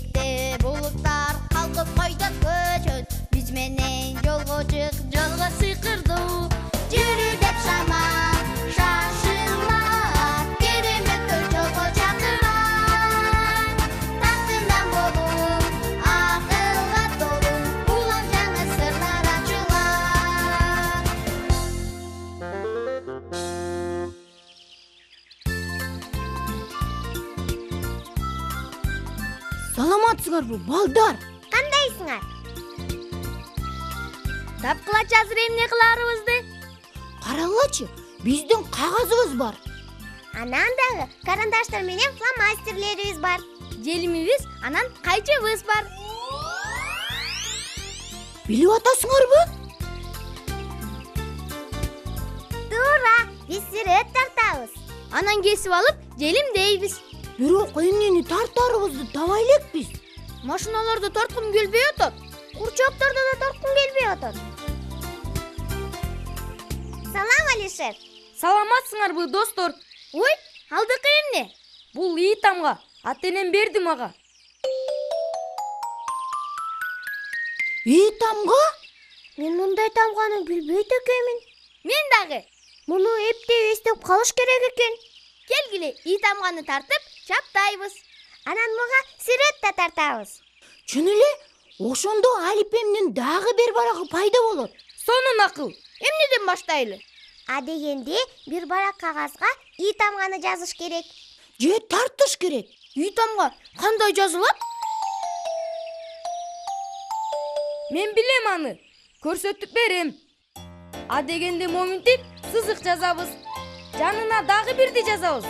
Биздикте булуттар калкып койдот көчөт. Биз менен жолго чык, жолго сыйкырдуу. Жүрү деп шама, шашылма, кереметтер жолго чакырат. Тактынан болуп, акылга толуу, улам жаңы сырлар ачылат. Саламатсыңарбы, балдар? Кандайсыңар? Тапкылачы азыр эмне кыларыбызды? Караңлачы, биздин кагазыбыз бар. Анан дагы карандаштар менен фломастерлерибиз бар. Желимибиз, анан кайчыбыз бар. Билип атасыңарбы? Туура, биз сүрөт тартабыз. Анан кесип алып, желим дейбиз. Бирок эмнени тартарыбызды табай элекпиз. Машиналарды тарткым келбей атат. Курчакторду да тарткым келбей атат. Салам, Алишер. Саламатсыңарбы, достор? Ой, алдыкы эмне? Бул ии тамга, ата-энем берди мага. Ии тамга? Мен мындай тамганы билбейт экенмин. Мен дагы. Муну эптеп эстеп калыш керек экен. Келгиле, ии тамганы тартып, чаптайбыз. Анан мага сүрөт да тартабыз. Чын эле, ошондо алипемдин дагы бир барагы пайда болот. Сонун акыл. Эмнеден баштайлы? А дегенде бир барак кагазга ии тамганы жазыш керек. Же тартыш керек. Ии тамга кандай жазылат? Мен билем аны. Көрсөтүп берем. А дегенде моминтип сызык жазабыз. Жанына дагы бирди жазабыз.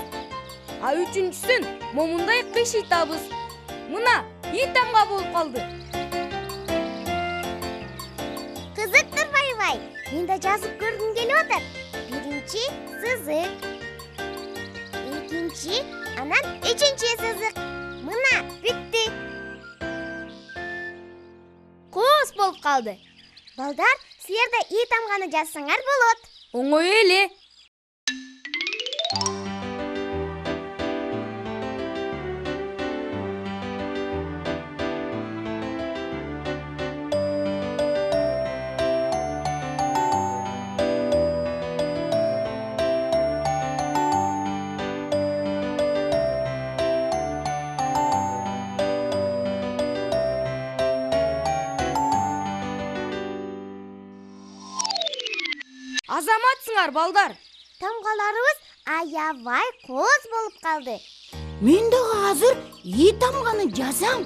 А үчүнчүсүн момундай кыйшыйтабыз. Мына ии тамга болуп калды. Кызыктыр байбай. Мен да жазып көргүм келип атат. Биринчи сызык. Экинчи, анан үчүнчү сызык. Мына бүттү. Кос болуп калды. Балдар, силер да ии тамганы жазсаңар болот. Оңой эле. Азаматсыңар, балдар. Тамгаларыбыз аябай кос болуп калды. Мен дагы азыр ии тамганы жазам.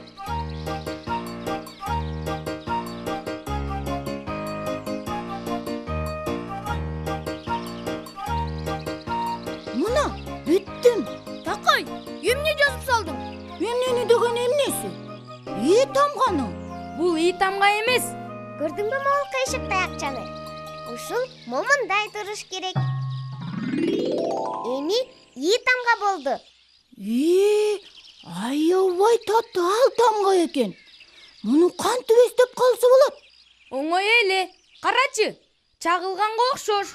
Мына бүттүм. Такай, эмне жазып салдың? Эмнени деген эмнеси? Ии тамганы. Бул ии тамга эмес. Көрдүңбү могул кыйшык таякчаны? Ушул момундай туруш керек. Эми ии тамга болду. Аябай татаал тамга экен. Муну кантип эстеп калса болот? Оңой эле. Карачы, чагылганга окшош.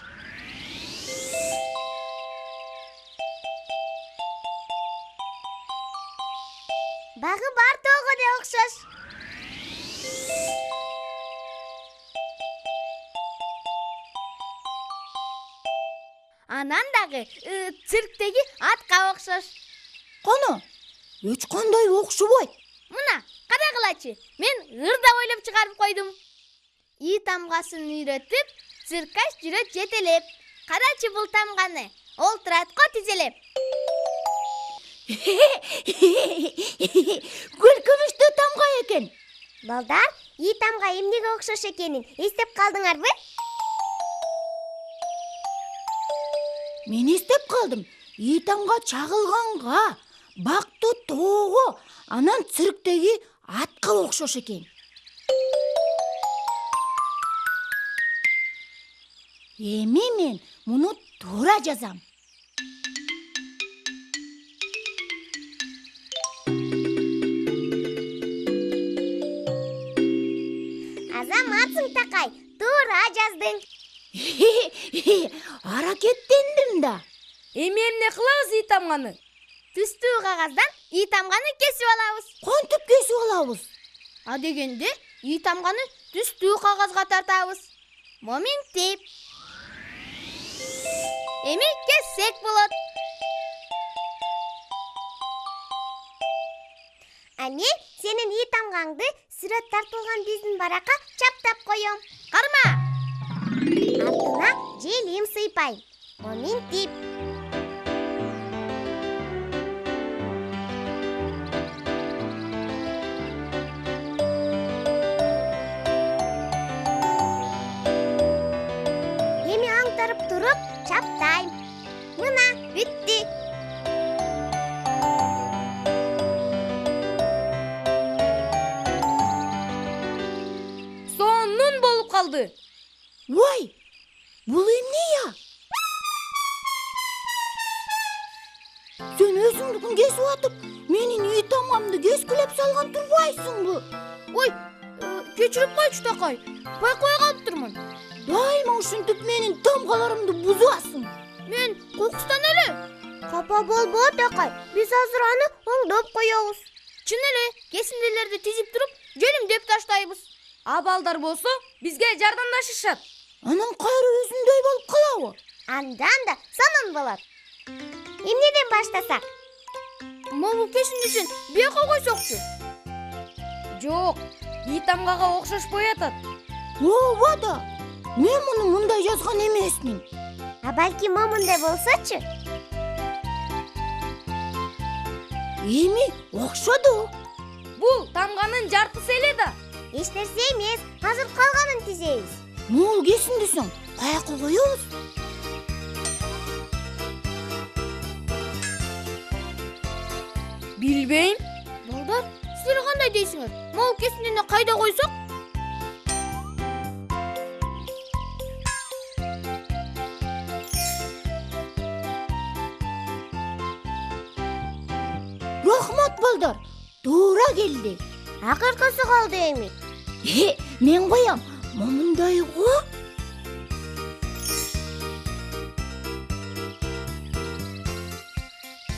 Багы бар тоого да окшош. Анан дагы цирктеги атка окшош. Кана, эч кандай окшобойт. Мына, карагылачы, мен ырда ойлоп чыгарып койдум. Ии тамгасын үйрөтүп, циркач жүрөт жетелеп. Карачы бул тамганы, ол туратко тизелеп. Күлкүнүчтүү тамга экен. Балдар, ии тамга эмнеге окшош экенин эстеп калдыңарбы? Мен эстеп калдым. Ии тамга чагылганга, бактуу тоого, анан цирктеги атка окшош экен. Эми мен муну туура жазам. Азаматсың, Такай, туура жаздың. Аракеттендим да. Эми эмне кылабыз ии тамганы? Түстүү кагаздан ии тамганы кесип алабыз. Кантип кесип алабыз? кылабыз. А дегенде үй тамганы түстүү кагазга тартабыз. Моминтип. Эми кессек болот. А мен сенин үй тамгаңды сүрөт тартылган биздин баракка чаптап коём. Карма. Артына желим сыйпайм. Моминтип. Эми аңтарып туруп чаптайм. Мына бүттү. Сонун болуп калды. Vay, bul emne ya? Sen özüңдүкүн kesip atıp, menin үй тамамды keskilep salgan turbaysың bu. Ой, кечирип койчу такай. Байкой калыптырмын. Дайыма ушинтип менин тамгаларымды бузасың. Мен кокустан эле. Капа болбо такай. Биз азыр аны оңдоп коебуз. Чын эле, кесиндилерди тизип туруп, желимдеп таштайбыз. А балдар болсо бизге жардамдашышат. Анан кайры өзүндөй болуп калабы? Андан да сонун болот. Эмнеден баштасак? Могу кесиндисин бияка койсокчу. Жок, үй тамгага окшошпой атат. Ооба да. Мен муну мындай жазган эмесмин. А балки момундай болсочу? Эми окшоду. Бул тамганын жартысы эле да. Эч нерсе эмес, азыр калганын тизебиз. Могу кесиндисиң, каяка коебуз? Билбейм. Балдар, силер кандай дейсиңер? Могу кесиндини кайда койсок? Рахмат балдар, туура келди. Акыркысы калды эми. Мен коям, момундай го.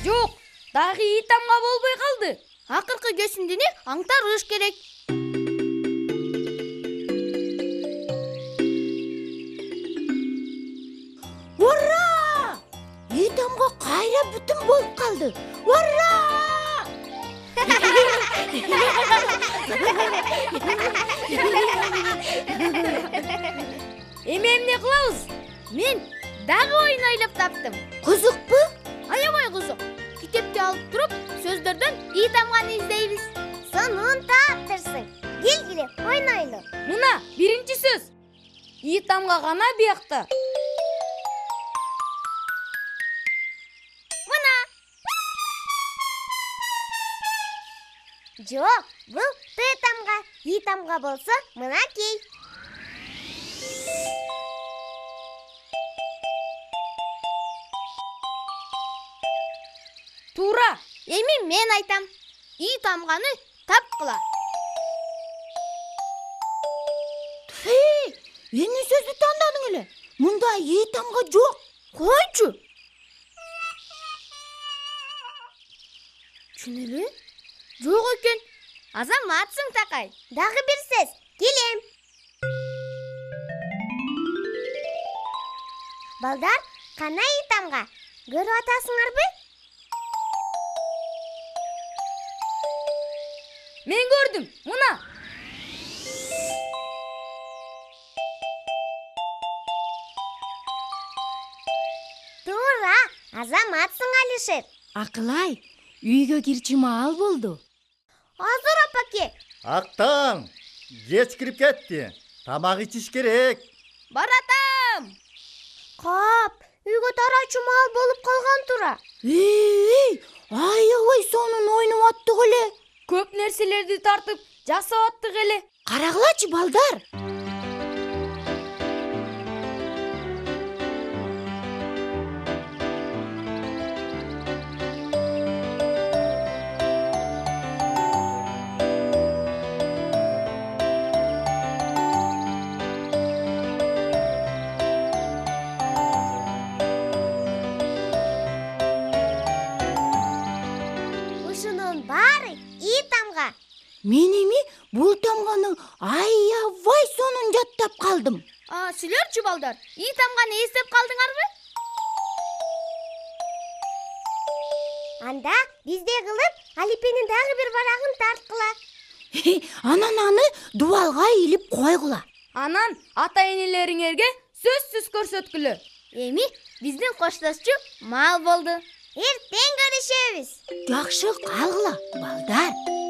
Жок, дагы үй тамга болбой калды. Акыркы кесиндини аңтарыш керек. Ура! Үй тамга кайра бүтүн болуп калды. Ура! Эми эмне кылабыз? Мен дагы оюн ойлоп таптым. Кызыкпы? Аябай кызык. Китепти алып туруп, сөздөрдөн үй тамганы издейбиз. Сонун таптырсың. Келгиле, ойнойлу. Мына биринчи сөз. Үй тамга гана биякта. Мына. Жок, бул Т тамга. И тамга болсо, мынакей. Туура. Эми мен айтам. И тамганы тапкыла. Эмне сөздү тандадың эле? Мында үй тамга жок. Койчу. Чын эле? Жок экен. Азаматсың такай. Дагы бир сөз. Келем. Балдар, кана үй тамга? Көрүп атасыңарбы? Мен көрдүм. Мына. Туура, азаматсың Алишер. Акылай, үйгө кирчи маал болду. Азыр апаке. Актан, кеч кирип кетти. Тамак ичиш керек. Баратам. Кап, үйгө тарачу маал болуп калган тура. Аябай сонун ойноп аттык эле. Көп нерселерди тартып жасап аттык эле. Карагылачы балдар. Ушунун баары үй тамга. Мен эми бул тамганы аябай сонун жаттап калдым. Силерчи балдар, ий тамганы эстеп калдыңарбы? Анда бизде кылып Алипенин дагы бир барагын тарткыла. Анан аны дубалга илип койгула. Анан ата энелериңерге сөзсүз көрсөткүлө. Эми биздин коштошчу мал болду. Эртең көрүшөбүз. Жакшы калгыла, балдар.